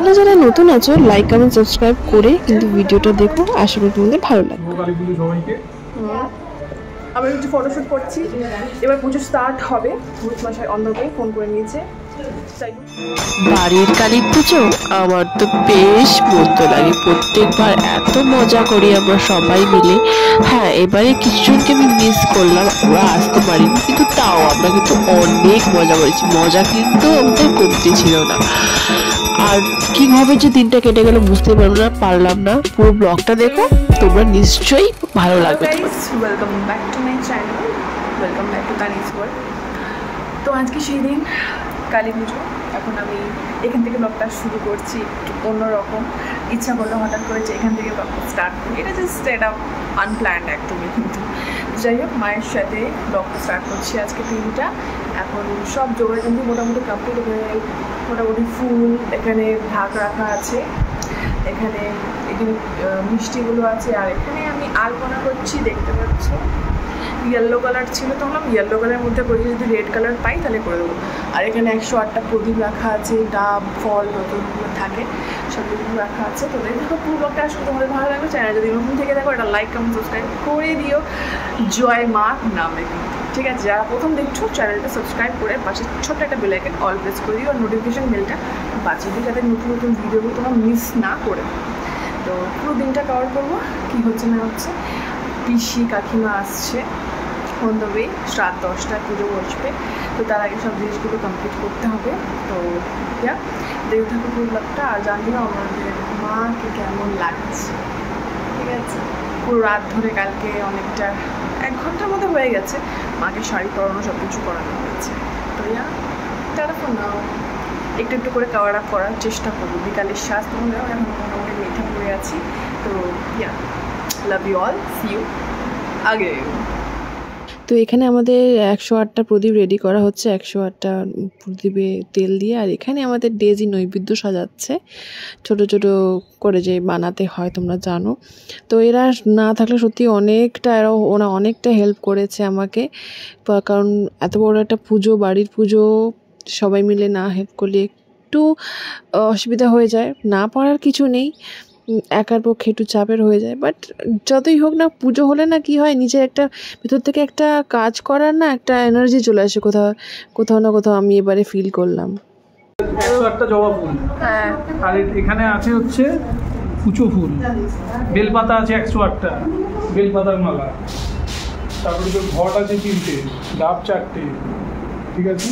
চ্যানেলে যারা নতুন আছো লাইক কমেন্ট সাবস্ক্রাইব করে কিন্তু ভিডিওটা দেখো, আশা করি তোমাদের ভালো লাগবে। আমরা একটু ফটোশ্যুট করছি, এবার পুজো স্টার্ট হবে। ভূত মশাই অন্ধকে ফোন করে নিয়েছে। বাড়ির কালী পুজো আমার তো বেশ মন্দ লাগে, প্রত্যেকবার এত মজা করি আমরা সবাই মিলে। হ্যাঁ, এবারে কিছুজনকে আমি মিস করলাম, ওরা আসতে পারিনি, কিন্তু তাও আমরা কিন্তু অনেক মজা করেছি। মজা কিন্তু আমাদের কমতে ছিল না। আর কিভাবে যে দিনটা কেটে গেল বুঝতে পারলাম না। পুরো ব্লগটা দেখো, তোমরা নিশ্চয়ই ভালো লাগবে। Welcome back to my channel, welcome back to Tanis world. তো আজকে সেই দিন কালী পুজো। এখন আমি এখান থেকে ব্লগটা শুরু করছি একটু অন্যরকম। ইচ্ছা করলো হঠাৎ করে যে এখান থেকে ব্লগটা স্টার্ট করি, এটা জাস্ট এটা আনপ্ল্যান্ড একদমই। কিন্তু যাই হোক, মায়ের সাথে ব্লগটা স্টার্ট করছি আজকে দিনটা। এখন সব জোগাড় কিন্তু মোটামুটি কমপ্লিট। এখানে মোটামুটি ফুল, এখানে ঢাক রাখা আছে, এখানে এখানে মিষ্টিগুলো আছে, আর এখানে আমি আলপনা করছি, দেখতে পাচ্ছ। ইয়েলো কালার ছিল তো বললাম ইয়েলো কালারের মধ্যে করি, যদি রেড কালার পাই তাহলে করে দেবো। আর এখানে 108টা প্রদীপ রাখা আছে, ডাব ফল যতগুলো থাকে সবগুলো রাখা আছে। তো দেখো পুরো ব্লগটা আসলে তোমাদের ভালো লাগবে। চ্যানেল যদি নতুন থেকে দেখো এটা লাইক কমেন্ট সাবস্ক্রাইব করে দিও জয় মা নামে, ঠিক আছে? যারা প্রথম দেখছো চ্যানেলটা সাবস্ক্রাইব করে পাশে ছোট্ট একটা বেল আইকন অল প্রেস করে দিও, আর নোটিফিকেশন বেলটা বাজিয়ে দিও যাতে নতুন নতুন ভিডিওগুলো তোমরা মিস না করে। তো পুরো দিনটা কভার করবো কী হচ্ছে না হচ্ছে। পিসি কাকিমা আসছে অন দ্য ওয়ে, রাত 10টায় পুজো বসবে। তো তার আগে সব জিনিসগুলো কমপ্লিট করতে হবে। তো ইয়া দেখতে থাকো পুরো ব্লগটা, আর জানি না আমাদের মাকে কেমন লাগছে, ঠিক আছে? পুরো রাত ধরে কালকে অনেকটা 1 ঘন্টার মতো হয়ে গেছে মাকে শাড়ি পরানো, সব কিছু করানো হয়েছে। তো ইয়া তারপর নাও একটু একটু করে কভার আপ করার চেষ্টা করবো। বিকালের শ্বাস তোমরা এখন মোটামুটি মেঠা পড়ে আছি। তো yeah love you all, see you again. তো এখানে আমাদের 108টা প্রদীপ রেডি করা হচ্ছে, 108টা প্রদীপে তেল দিয়ে। আর এখানে আমাদের ডেজি নৈবেদ্য সাজাচ্ছে, ছোট ছোট করে যে বানাতে হয় তোমরা জানো। তো এরা না থাকলে সত্যি ওরা অনেকটা হেল্প করেছে আমাকে, কারণ এত বড় একটা পুজো, বাড়ির পুজো, সবাই মিলে না হেল্প করলে একটু অসুবিধা হয়ে যায়। না পারার কিছু নেই, একার পক্ষে একটু চাপের হয়ে যায়। বাট যতই হোক না, পুজো হলে না কি হয়, নিজের একটা ভিতর থেকে একটা কাজ করার না একটা এনার্জি চলে আসে কোথাও না কোথাও। আমি এবারে ফিল করলাম 108টা জবা ফুল, হ্যাঁ, আর এখানে আছে হচ্ছে কুচো ফুল, বেলপাতা আছে 108টা, বেলপাতার মালা। তারপরে তো ঘট আছে 3টে, ডাব 4টে, ঠিক আছে?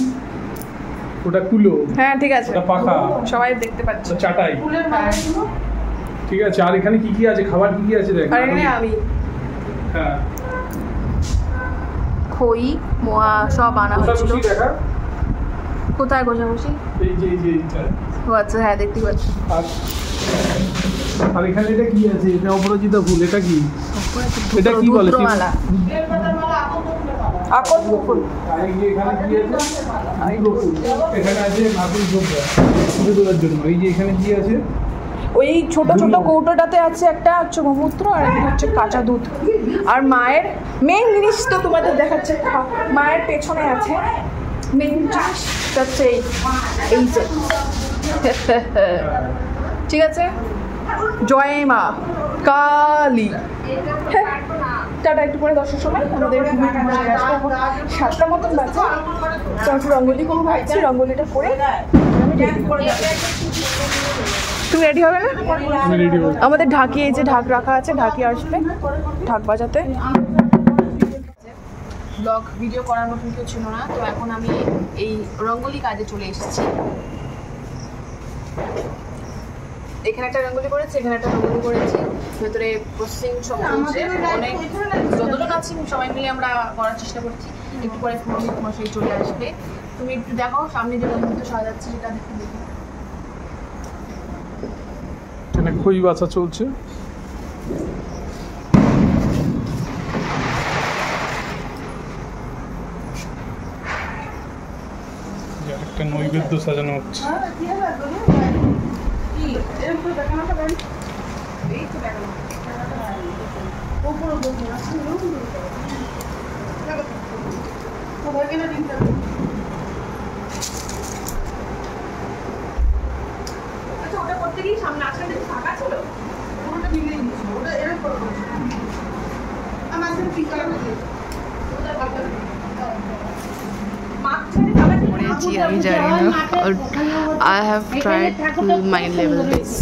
ওটা কুলো, হ্যাঁ ঠিক আছে, ওটা পাখা, সবাই দেখতে পাচ্ছে, চাটাই, হ্যাঁ ঠিক আছে? আর এখানে কি কি আছে, খাবার কি কি আছে দেখ। আর এখানে আমি হ্যাঁ, খই মোয়া সব আনা হয়েছিল। দেখা কোথায় ঘষাঘষি? এই যে এইটা। ও আচ্ছা, হ্যাঁ দেখতে পাচ্ছি। আর এখানে এটা কি আছে, এটা অপরাজিতা ফুল, এটা কি, এটা কি বলে? রুদ্রমালা, আকন্দ ফুল। আর এই যে এখানে কি আছে, এখানে আছে নারকেল ঝোপড়া পুজো তোলার জন্য। এই যে এখানে কি আছে, ওই ছোট ছোট কৌটোটাতে আছে একটা হচ্ছে গোমূত্র, আর একটা হচ্ছে কাঁচা দুধ। আর মায়ের মেন জিনিস তো তোমাদের দেখাচ্ছে, মায়ের পেছনে আছে মেন জিনিস হচ্ছে এই যে ঠিক আছে, জয় মা কালী। টাটা, একটু পরে 10টার সময় আমাদের 7টা মতন বাজে। তো একটু রঙ্গোলি করবো ভাবছি, রঙ্গোলিটা করে তুমি রেডি হবে না? আমাদের ঢাকি, এই যে ঢাক রাখা আছে, ঢাকি আসবে ঢাক বাজাতে। ব্লগ ভিডিও করার মতন কেউ ছিল না, তো এখন আমি এই রঙ্গোলি কাজে চলে এসেছি। এখানে একটা রঙ্গোলি করেছি, এখানে একটা রঙ্গোলি করেছি, ভেতরে প্রসেসিং সব চলছে। অনেক যতজন আছি সবাই মিলে আমরা করার চেষ্টা করছি। একটু পরে পুরোহিত মশাই চলে আসবে। তুমি একটু দেখো সামনে যে রঙ্গোলিটা সাজাচ্ছে সেটা দেখে দেখো। এখানে খই বাছা চলছে। একটা নৈবেদ্য সাজানো হচ্ছে। বলতে কি সামনে আজকে যদি ফাঁকা ছিল পুরোটা ভেঙে দিয়েছিল, ওটা এরকম করে আমার সাথে ঠিক করা হয়েছে ওটা ভালো আমি জানি না, I have tried my level best.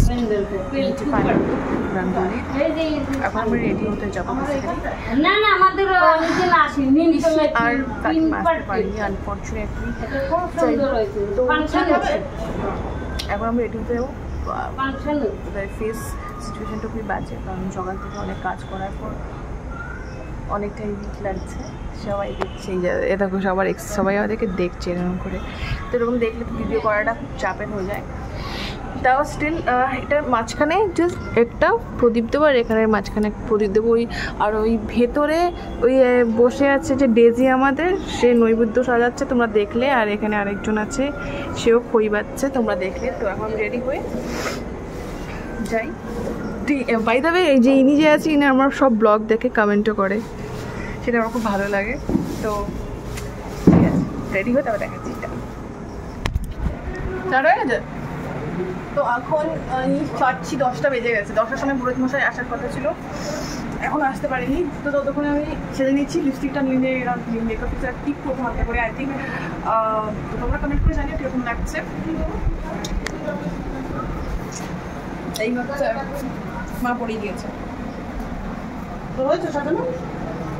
এখন আমি রেডি হতে যাবো না না আমাদের নিচে না আসি আর আসতে পারিনি আনফর্চুনেটলি। এখন আমি রেডি হতে যাবো। ফেস সিচুয়েশনটা খুবই বাজে, কারণ সকাল থেকে অনেক কাজ করার পর অনেকটাই উইক লাগছে। সবাই দেখছে, এ দেখো সবাই আমাদেরকে দেখছে এরকম করে, তো এরকম দেখলে তো ভিডিও করাটা খুব চাপের হয়ে যায়। তাও স্টিল এটার মাঝখানে জাস্ট একটা প্রদীপ দেবো, আর এখানের মাঝখানে প্রদীপ দেবো। আর ওই ভেতরে ওই বসে আছে যে ডেজি আমাদের, সে নৈবেদ্য সাজাচ্ছে তোমরা দেখলে, আর এখানে আরেকজন আছে সেও খই বাচ্ছে তোমরা দেখলে। তো এখন আমি রেডি হয়ে যাই। বাই দ্য ওয়ে, এই যে ইনি যে আছে ইনি আমার সব ব্লগ দেখে কমেন্টও করে, সেটা আমার খুব ভালো লাগে। তো ঠিক আছে, রেডি হয়ে তবে দেখাচ্ছি। স্টার্ট হয়ে গেছে। তো এখন ছাড়ছি, 10টা বেজে গেছে। 10টার সময় পুরোহিত মশাই আসার কথা ছিল, এখন আসতে পারিনি। তো ততক্ষণে আমি সেজে নিচ্ছি, লিপস্টিকটা নিয়ে এরকম মেকআপ ফিচার টিপ করবো হাতে করে। আই থিঙ্ক তোমরা কমেন্ট করে জানিও কীরকম লাগছে। এই হচ্ছে মা পড়িয়ে দিয়েছে।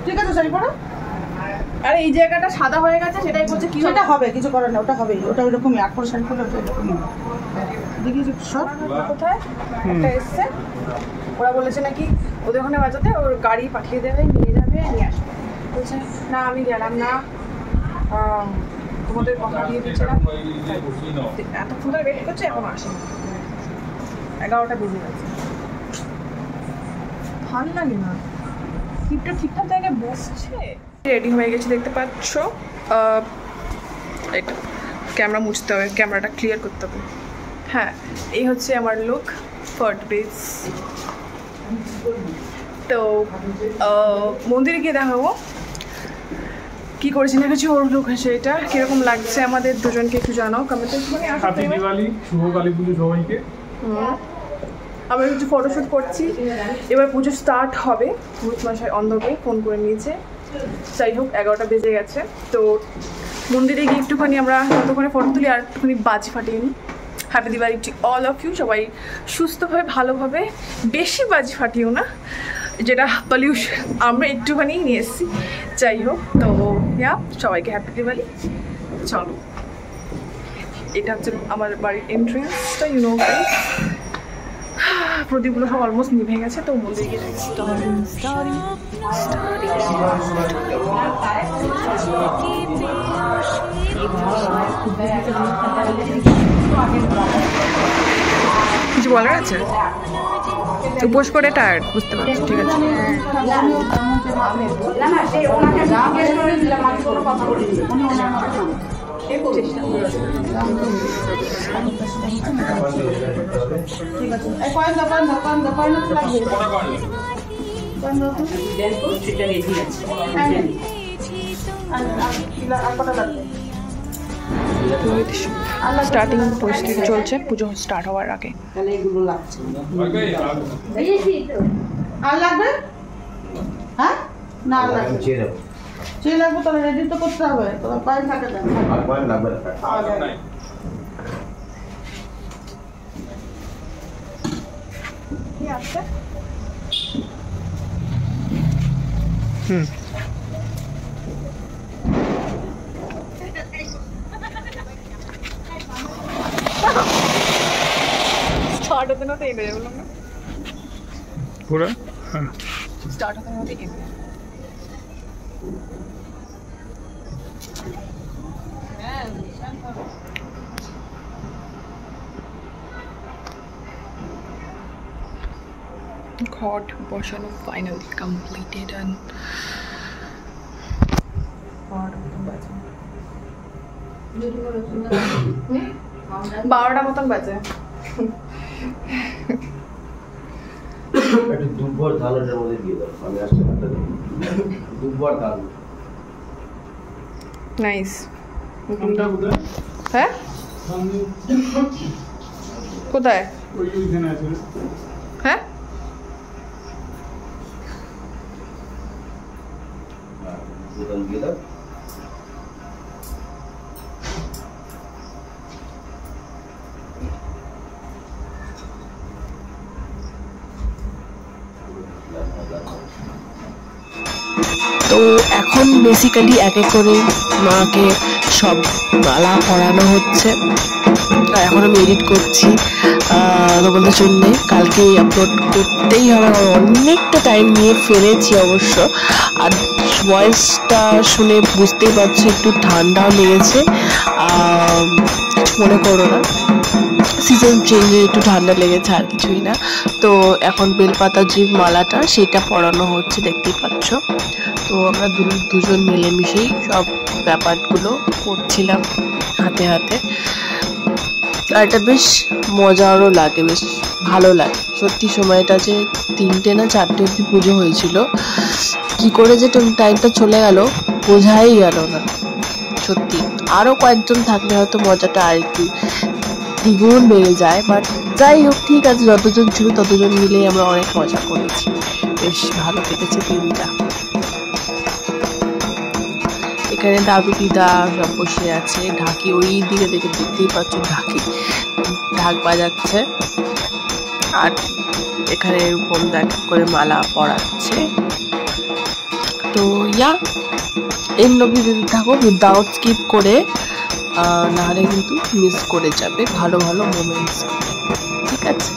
ঠিক আছে শাড়ি পরো। আর এই জায়গাটা সাদা হয়ে গেছে, সেটাই বলছে কি সেটা হবে, কিছু করার না, ওটা হবে, ওটা ওইরকমই। 8 শাড়ি পরলে ওটা এরকমই দেখি সব কোথায় একটা এসছে, ওরা বলেছে নাকি ওদের ওখানে বাজাতে ওর গাড়ি পাঠিয়ে দেবে, নিয়ে যাবে, নিয়ে আসবে। বলছে না আমি গেলাম না, তোমাদের কথা দিয়ে দিচ্ছিলাম। এতক্ষণ ধরে ওয়েট করছে, এখন আসে 11টা বেজে গেছে। ভালো লাগে না, ক্লিপটা ঠিকঠাক জায়গায় বসছে। রেডি হয়ে গেছি দেখতে পাচ্ছ। এটা ক্যামেরা মুছতে হবে, ক্যামেরাটা ক্লিয়ার করতে হবে। হ্যাঁ, এই হচ্ছে আমার লুক ফর বেস। তো মন্দিরে গিয়ে দেখাবো কি করেছি না কিছু। ওর লুক আছে, এটা কিরকম লাগছে আমাদের দুজনকে একটু জানাও কমেন্টে। হ্যাপি দিওয়ালি, শুভ কালী পুজো সবাইকে। আমরা কিছু ফটোশ্যুট করছি, এবার পুজো স্টার্ট হবে। পুরোহিত মশাই অন্ধকে ফোন করে নিয়েছে। যাই হোক, 11টা বেজে গেছে। তো মন্দিরে গিয়ে একটুখানি আমরা ততক্ষণে ফটো তুলি আর একটুখানি বাজি ফাটিয়ে নিই। Happy Diwali to all of you. সবাই সুস্থভাবে ভালোভাবে, বেশি বাজি ফাটিও না, যেটা পলিউশন আমরা একটুখানি নিয়ে এসেছি। যাই হোক, তো সবাইকে হ্যাপি দিওয়ালি। চলো, এটা হচ্ছে আমার বাড়ির এন্ট্রেন্সটা, ইউনো গাইস। প্রদীপগুলো সব অলমোস্ট নিভে গেছে, তো মন্দিরে গিয়ে কিছু বলার আছে? উপোস করে টায়ার্ড, বুঝতে পারছি, ঠিক আছে। স্টার্টিং পরিস্থিতি চলছে পুজো স্টার্ট হওয়ার আগে। এগুলো লাগছে আর লাগবে? হ্যাঁ, না লাগবে, চেয়ে লাগবে। তাহলে রেডি তো করতে হবে, তোমার কয়েন থাকে না। কয়েন লাগবে না, কি আছে? স্টার্ট হতে না তো এনে যাবো না পুরো। হ্যাঁ, স্টার্ট হতে না তো এনে ঘট বসানো ফাইনালি কমপ্লিটেড। অ্যান্ড 12টা মতন বাজে। একটু দুব্বর ধানের মধ্যে দিয়ে দাও, আমি আসতে পারতাম। দুব্বর ধান নাইস। হ্যাঁ, কোথায়? ওইখানে আছে। হ্যাঁ বোতল দিয়ে দাও। তো এখন বেসিক্যালি এক এক করে মাকে সব মালা পরানো হচ্ছে। আর এখন আমি এডিট করছি তোমাদের জন্য, কালকে আপলোড করতেই হবে, অনেকটা টাইম নিয়ে ফেলেছি অবশ্য। আর ভয়েসটা শুনে বুঝতেই পারছো একটু ঠান্ডাও লেগেছে, কিছু মনে করো না, সিজন চেঞ্জে একটু ঠান্ডা লেগেছে, আর কিছুই না। তো এখন বেলপাতা যে মালাটা সেটা পরানো হচ্ছে, দেখতেই পাচ্ছ। তো আমরা দুজন মিলেমিশেই সব ব্যাপারগুলো করছিলাম হাতে হাতে। আর এটা বেশ মজারও লাগে, বেশ ভালো লাগে সত্যি। সময়টা যে 3টে না 4টে অব্দি পুজো হয়েছিল, কি করে যে টাইমটা চলে গেল বোঝাই গেল না সত্যি। আরও কয়েকজন থাকলে হয়তো মজাটা আর একটু দ্বিগুণ বেড়ে যায়, বাট যাই হোক, ঠিক আছে, যতজন ছিল ততজন মিলেই আমরা অনেক মজা করেছি, বেশ ভালো কেটেছে দিনটা। এখানে দাদু দিদা সব বসে আছে, ঢাকি ওই দিকে দেখতেই পাচ্ছ, ঢাক বাজাচ্ছে। আর এখানে এরকম দেখ করে মালা পরাচ্ছে। তো এর নবী দিতে থাকো উইদাউট স্কিপ করে, নাহলে কিন্তু মিস করে যাবে ভালো ভালো মোমেন্টস, ঠিক আছে?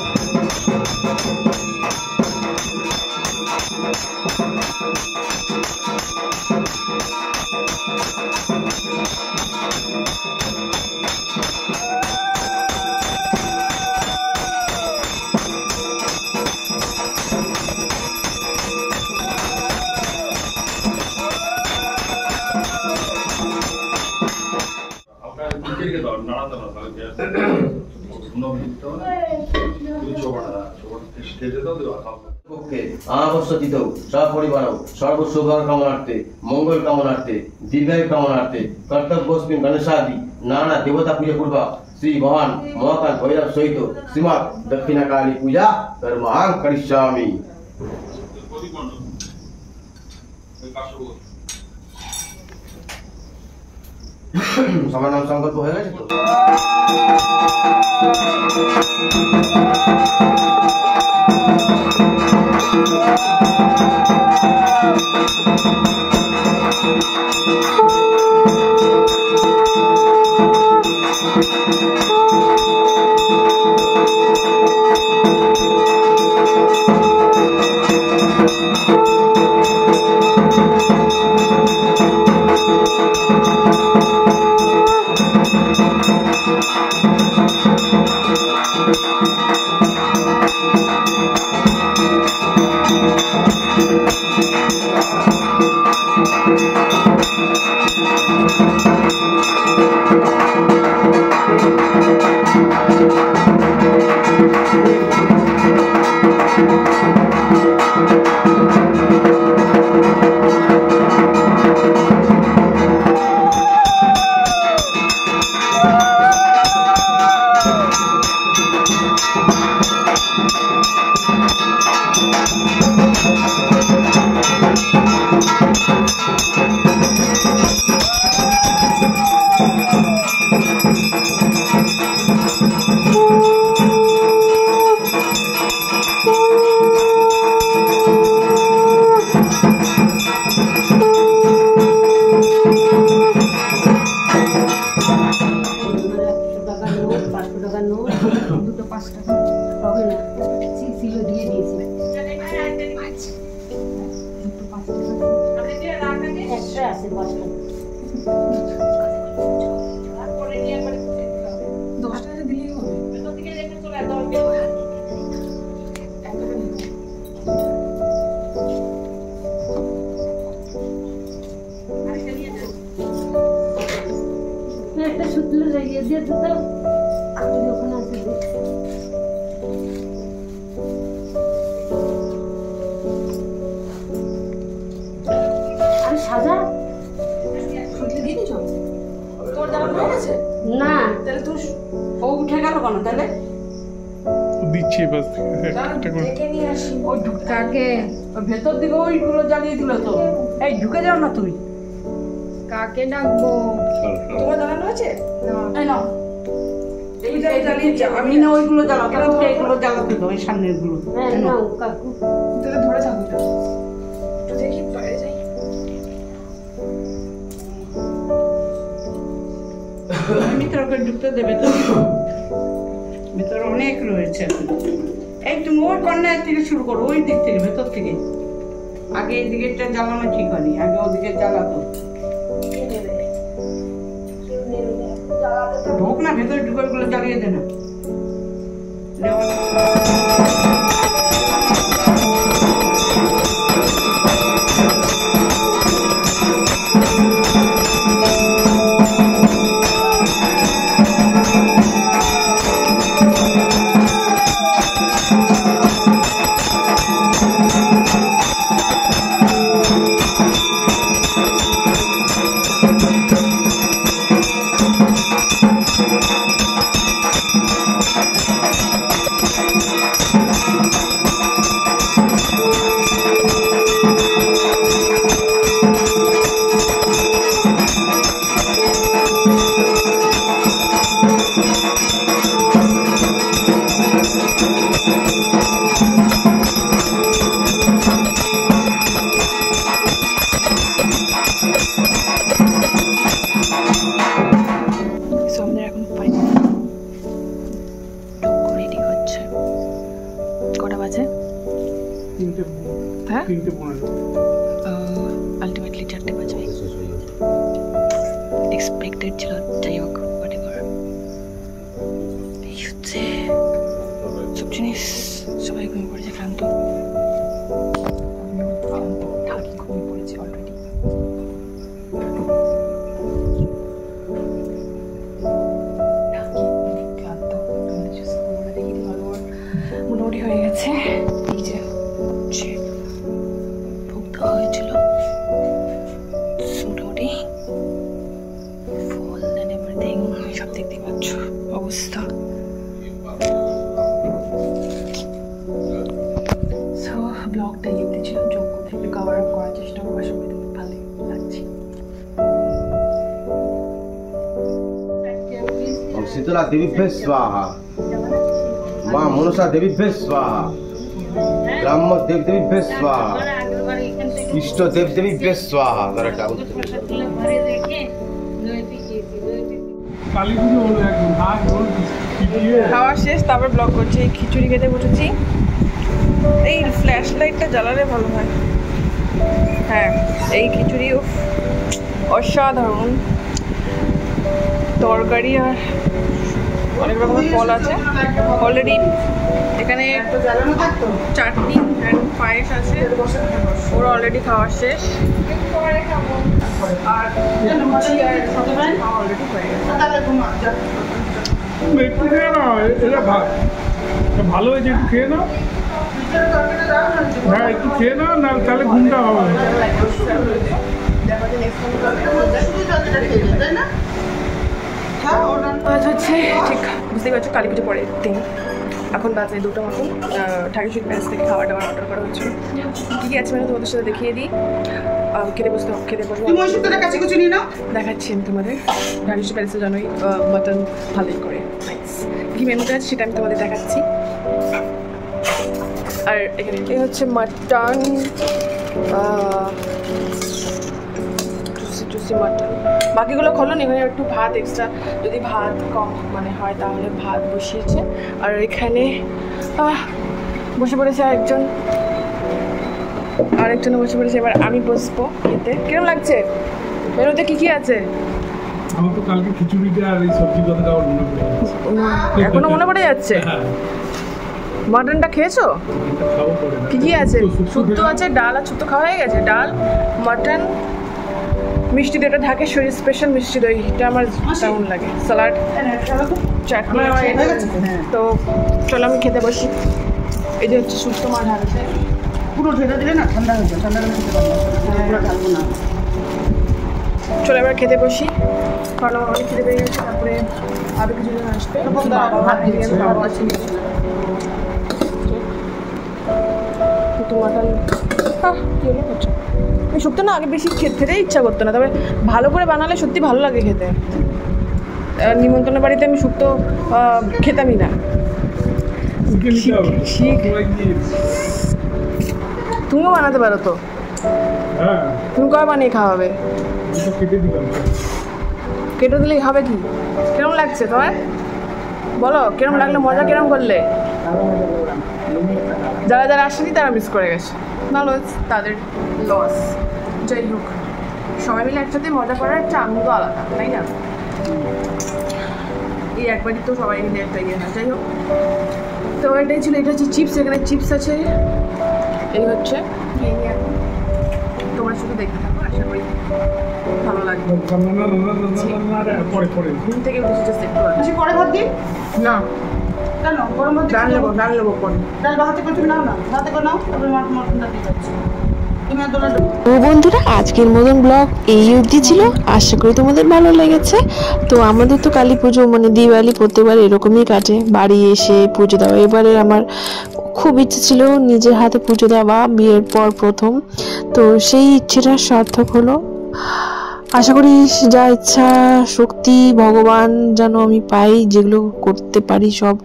অবস্থিত সপরিবার সর্বশুভ কামনার্থে মঙ্গল কামনার্থে দীর্ঘায়ু কামনার্থে কর্তব্যস্মিন গণেশাদি নানা দেবতা পূজা পূর্বক শ্রী ভগবান মহাকাল ভৈরব সহিত শ্রীমৎ দক্ষিণাকালী পূজা কর্মাং করিষ্যামি। সবার নাম সংকল্প হয়ে গেছে তো? একটা সুতলে লাগিয়ে দিয়ে তো ওখানে আছে। আরে সাজা সুতলি দিয়ে দিছো? তোর জামা হয়ে গেছে? না, তাহলে তুই ও উঠে গেল কেন তাহলে? দিচ্ছি এবার একটা করে। ওই কাকে ওই ভেতর দিকে ওইগুলো জ্বালিয়ে দিল তো। এই ঢুকে যাও না তুমি। কাকে ডাকবো? তোমার জ্বালানো আছে? এই নাও। এই জ্বালিয়ে আমি না ওইগুলো জ্বালাতে, তোকে এইগুলো জ্বালাতে দাও, এই সামনের গুলো। হ্যাঁ নাও কাকু। তাহলে ধরে থাকো এটা। একটু দেখি বাইরে যাই। ভিতরে করে ঢুকতে দেবে তো? ভিতরে অনেক রয়েছে। এই তুমি ওই কর্নার থেকে শুরু করো, ওই দিক থেকে, ভেতর থেকে। আগে এই দিকেরটা জ্বালানো ঠিক হয়নি, আগে ওদিকে জ্বালাতো। ঢোক না, ভেতরে ঢুকে গুলো জ্বালিয়ে দে না। আলটিমেটলি 4টে বাজবে। এক্সপেক্টেড ছিল, যাই হোক হোয়াটএভার। এই হচ্ছে সব জিনিস। সবাই ঘুমিয়ে পড়েছে, ক্লান্ত। থাকি ঘুমিয়ে পড়েছি অলরেডি। ক্লান্ত। মোটামুটি হয়ে গেছে। এই যে ভোগ দেওয়া হয়েছিল মোটামুটি, ফল দেন এভরিথিং সব দেখতে পাচ্ছ অবস্থা। সো ব্লগটা ইউতে ছিল, যোগ করতে একটু কভার আপ করার চেষ্টা করবার সময় তো ভালোই লাগছে। শীতলা দেবীভ্যে স্বাহা, মা মনসা দেবীভ্যে স্বাহা, গ্রাম্য দেবদেবীভ্যে স্বাহা, ইষ্ট দেবদেবীভ্যে স্বাহা। কালী পুজো হলো একদম ভাগ হল খাওয়া শেষ, তারপর ব্লগ করছি। এই খিচুড়ি খেতে বসেছি। এই ফ্ল্যাশ লাইটটা জ্বালালে ভালো হয়। হ্যাঁ, এই খিচুড়ি অসাধারণ। তরকারি আর অনেক রকমের ফল আছে অলরেডি। এখানে চাটনি অ্যান্ড পায়েস আছে, ওরা অলরেডি খাওয়া শেষ। আর অলরেডি হয়ে গেছে। একটু খেয়ে নাও, এটা ভালো হয়েছে, একটু খেয়ে নাও। হ্যাঁ একটু খেয়ে নাও, না তাহলে ঘুমটা হবে। আজ হচ্ছে ঠিক বুঝতেই পারছো কালী পুজো পরের দিন। এখন বাজে 2টা মতন। ঢাকেশ্বরী প্যালেস থেকে খাবার দাবার অর্ডার করা হয়েছিল। কী কী আছে মানে তোমাদের সাথে দেখিয়ে দিই। খেতে বসবো দেখাচ্ছি আমি তোমাদের। ঢাকেশ্বরী প্যালেসে জানোই মাটন ভালোই করে, নাইস। কী মেনুটা আছে সেটা আমি তোমাদের দেখাচ্ছি। আর এখানে এই হচ্ছে মাটন, জুসি মাটন। বাকিগুলো খোলো না, এখানে একটু ভাত এক্সট্রা, যদি ভাত কম মানে হয় তাহলে ভাত বসিয়েছে। আর এখানে বসে পড়েছে আরেকজন বসে পড়েছে। এবার আমি বসবো খেতে। কিরম লাগছে? মেনুতে কি কি আছে? আমার তো কালকে খিচুড়িটা আর এই সবজি কথাটা আমার মনে পড়ে যাচ্ছে। এখনো মনে পড়ে যাচ্ছে? মাটনটা খেয়েছো? খাওয়া পড়ে না। কি কি আছে? শুক্তো আছে, ডাল আর শুক্তো খাওয়া হয়ে গেছে। ডাল, মাটন, মিষ্টি দইটা ঢাকেশ্বরী স্পেশাল মিষ্টি দই, এটা আমার দারুণ লাগে। স্যালাড, চাটনি আছে। তো চলো আমি খেতে বসি। এই যে হচ্ছে শুক্তো মাছ ঢালছে। পুরো ঢেলে দিলে না ঠান্ডা হয়ে যায়, ঠান্ডা হলে খেতে পারবো না, পুরো ঢালবো না। চলো এবার খেতে বসি, কারণ অনেক খেতে পেয়ে গেছে। তারপরে আরও কিছু জন আসবে, ভাত দিয়ে খাওয়া আছে। মাটন কি হলো হচ্ছে আমি শুক্তো না আগে বেশি খেতে ইচ্ছা করতো না, তবে ভালো করে বানালে সত্যি ভালো লাগে খেতে। নিমন্ত্রণের বাড়িতে আমি শুক্তো খেতামই না। তুমিও বানাতে পারো তো, তুমি কবে বানিয়ে খাওয়াবে? কেটে দিলেই হবে কি? কিরম লাগছে তোমার বলো, কিরম লাগলো, মজা কিরম করলে? যারা যারা আসেনি তারা মিস করে গেছে, ভালো তাদের লস। যাই হোক, সবাই মিলে একসাথে মজা করার একটা আনন্দ আলাদা, তাই না? এই একবারই তো সবাই মিলে একটা ইয়ে না। যাই হোক, তো এটাই ছিল। এটা হচ্ছে চিপস, এখানে চিপস আছে। এই হচ্ছে এখন তোমরা শুধু দেখতে থাকো, আশা করি ভালো লাগবে। ঘুম থেকে উঠেছি জাস্ট একটু আগে। বেশি পরে ভাত দিই না, কেন? গরম ভাত ডাল নেবো, ডাল নেবো পরে। ডাল হাতে করে তুমি নাও না, হাতে করে নাও, তারপরে মটনটা দিয়ে যাচ্ছি। তুমি আর তো বন্ধুরা, আজকের মতন ব্লগ এই অবধি ছিল। আশা করি তোমাদের ভালো লেগেছে। তো আমাদের তো কালী পুজো মানে দিওয়ালি প্রত্যেকবার এরকমই কাটে, বাড়ি এসে পুজো দেওয়া। এবারে আমার খুব ইচ্ছে ছিল নিজের হাতে পুজো দেওয়া, বিয়ের পর প্রথম। তো সেই ইচ্ছেটা সার্থক হলো। আশা করি যা ইচ্ছা শক্তি ভগবান যেন আমি পাই, যেগুলো করতে পারি সব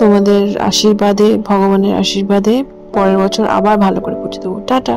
তোমাদের আশীর্বাদে, ভগবানের আশীর্বাদে পরের বছর আবার ভালো করে পুজো দেবো। টাটা।